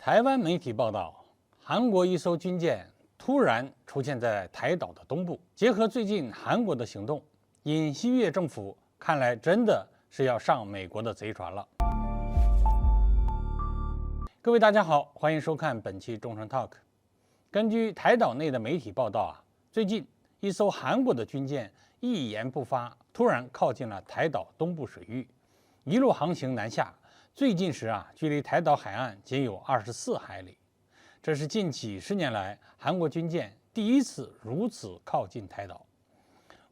台湾媒体报道，韩国一艘军舰突然出现在台岛的东部。结合最近韩国的行动，尹锡悦政府看来真的是要上美国的贼船了。各位大家好，欢迎收看本期中诚 Talk。根据台岛内的媒体报道最近一艘韩国的军舰一言不发，突然靠近了台岛东部水域，一路航行南下。最近时距离台岛海岸仅有24海里，这是近几十年来韩国军舰第一次如此靠近台岛。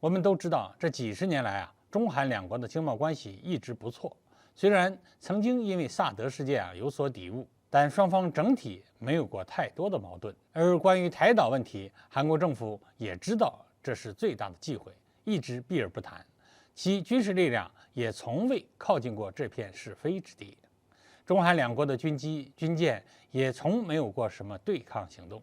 我们都知道，这几十年来中韩两国的经贸关系一直不错，虽然曾经因为萨德事件有所抵触，但双方整体没有过太多的矛盾。而关于台岛问题，韩国政府也知道这是最大的忌讳，一直避而不谈。其军事力量也从未靠近过这片是非之地，中韩两国的军机、军舰也从没有过什么对抗行动。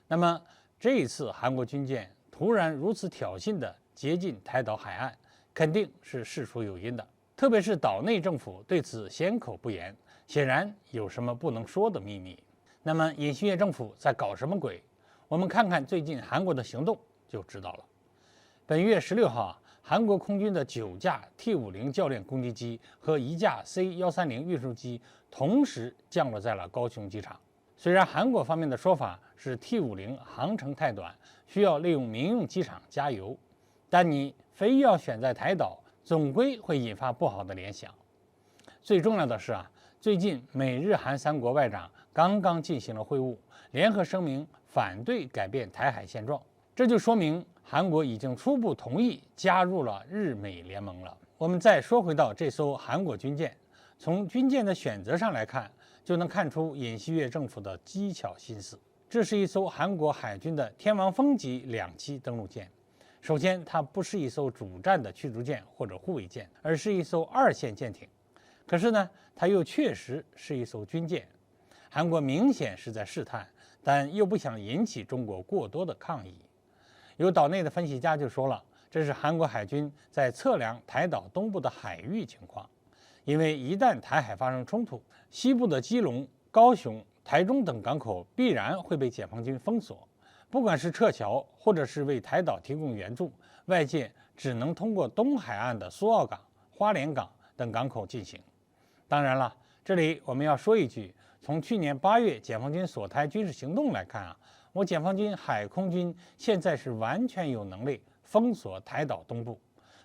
那么这一次韩国军舰突然如此挑衅地接近台岛海岸，肯定是事出有因的。特别是岛内政府对此缄口不言，显然有什么不能说的秘密。那么尹锡悦政府在搞什么鬼？我们看看最近韩国的行动就知道了。本月16号韩国空军的9架 T-50教练攻击机和1架 C-130运输机同时降落在了高雄机场。虽然韩国方面的说法是 T-50航程太短，需要利用民用机场加油，但你非要选在台岛，总归会引发不好的联想。最重要的是最近美日韩三国外长刚刚进行了会晤，联合声明反对改变台海现状，这就说明韩国已经初步同意加入了日美联盟了。我们再说回到这艘韩国军舰，从军舰的选择上来看，就能看出尹锡悦政府的机巧心思。这是一艘韩国海军的天王峰级2栖登陆舰。首先，它不是一艘主战的驱逐舰或者护卫舰，而是一艘2线舰艇。可是呢，它又确实是一艘军舰。韩国明显是在试探，但又不想引起中国过多的抗议。有岛内的分析家就说了，这是韩国海军在测量台岛东部的海域情况，因为一旦台海发生冲突，西部的基隆、高雄、台中等港口必然会被解放军封锁，不管是撤侨或者是为台岛提供援助，外界只能通过东海岸的苏澳港、花莲港等港口进行。当然了，这里我们要说一句，从去年8月解放军锁台军事行动来看我解放军海空军现在是完全有能力封锁台岛东部，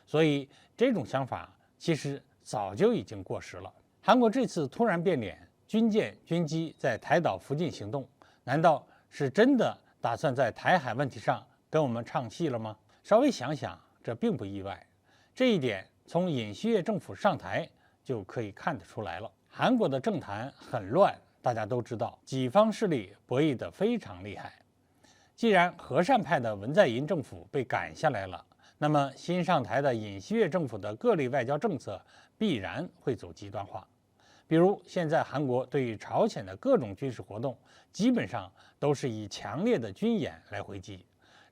所以这种想法其实早就已经过时了。韩国这次突然变脸，军舰、军机在台岛附近行动，难道是真的打算在台海问题上跟我们唱戏了吗？稍微想想，这并不意外。这一点从尹锡悦政府上台就可以看得出来了。韩国的政坛很乱，大家都知道，几方势力博弈得非常厉害。既然和善派的文在寅政府被赶下来了，那么新上台的尹锡悦政府的各类外交政策必然会走极端化。比如现在韩国对于朝鲜的各种军事活动，基本上都是以强烈的军演来回击。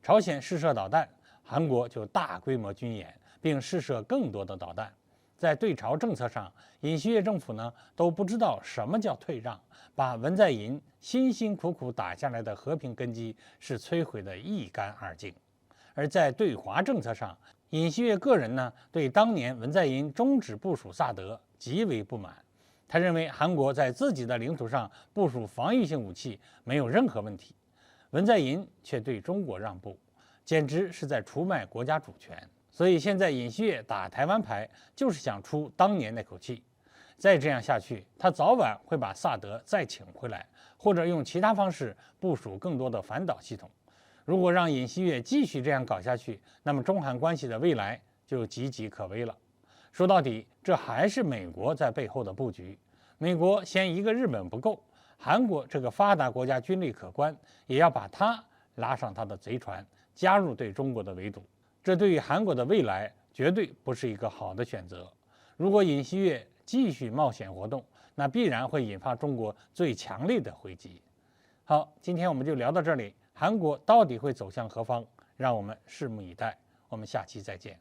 朝鲜试射导弹，韩国就大规模军演，并试射更多的导弹。在对朝政策上，尹锡悦政府呢都不知道什么叫退让，把文在寅辛辛苦苦打下来的和平根基是摧毁得一干二净。而在对华政策上，尹锡悦个人呢对当年文在寅终止部署萨德极为不满，他认为韩国在自己的领土上部署防御性武器没有任何问题，文在寅却对中国让步，简直是在出卖国家主权。所以现在尹锡悦打台湾牌，就是想出当年那口气。再这样下去，他早晚会把萨德再请回来，或者用其他方式部署更多的反导系统。如果让尹锡悦继续这样搞下去，那么中韩关系的未来就岌岌可危了。说到底，这还是美国在背后的布局。美国嫌一个日本不够，韩国这个发达国家军力可观，也要把它拉上他的贼船，加入对中国的围堵。这对于韩国的未来绝对不是一个好的选择。如果尹锡悦继续冒险活动，那必然会引发中国最强烈的回击。好，今天我们就聊到这里。韩国到底会走向何方？让我们拭目以待。我们下期再见。